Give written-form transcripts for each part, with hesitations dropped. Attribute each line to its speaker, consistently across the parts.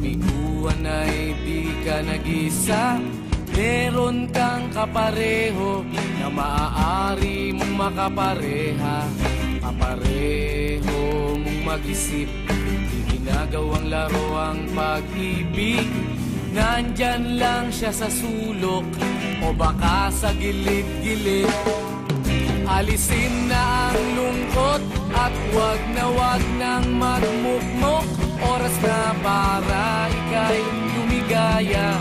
Speaker 1: kabiguan ay di ka nag-isa. Meron kang kapareho na maaari mong makapareha. Kapareho mong mag-isip, di ginagawang laro ang pag-ibig. Nandyan lang siya sa sulok o baka sa gilid-gilid. Alisin na ang lungkot at wag nang magmukmok. Oras na para ika'y lumigaya.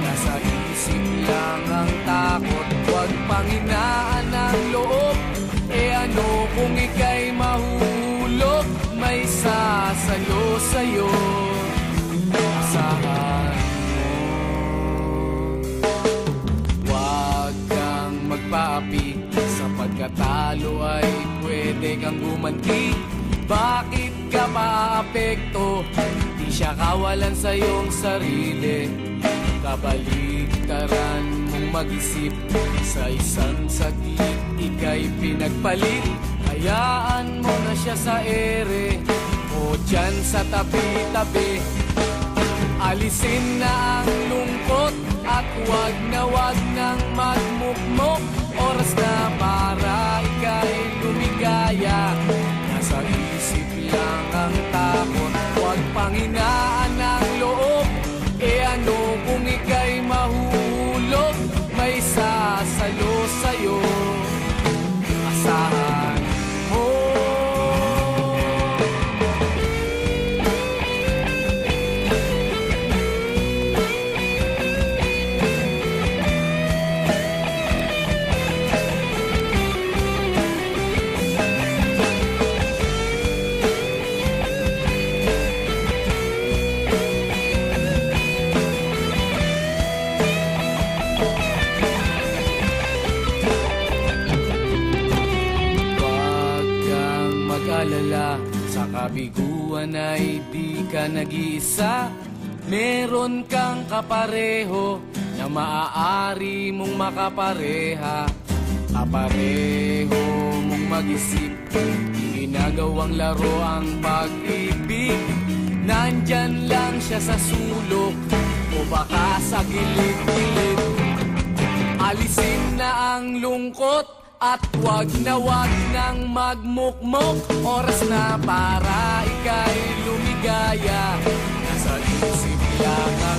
Speaker 1: Nasa isip lang ang takot, wag panghinaan ang loob. E ano kung ika'y mahulog, may sasalo sa'yo. Asahan mo, wag kang magpaapi. Sa pagkatalo ay pwede kang gumanti. Bakit ka maapekto? Di siya kawalan sa iyong sarili. Kabaliktaran mong mag-isip. Sa isang saglit ika'y pinagpalit. Hayaan mo na siya sa ere o dyan sa tabi-tabi. Alisin na ang lungkot at wag nang magmukmok. Oras na para ika'y lumigaya. Nasa isip lang ang takot, wag panghinaan ang loob. E ano kung ika'y mahulog, may sasalo sa'yo. Asahan mo. Sa kabiguan ay di ka nag-iisa. Meron kang kapareho na maaari mong makapareha. Kapareho mong mag-isip, di ginagawang laro ang pag-ibig. Nandyan lang siya sa sulok o baka sa gilid-gilid. Alisin na ang lungkot at wag nang magmukmok. Oras na para ika'y lumigaya. Nasa isip lang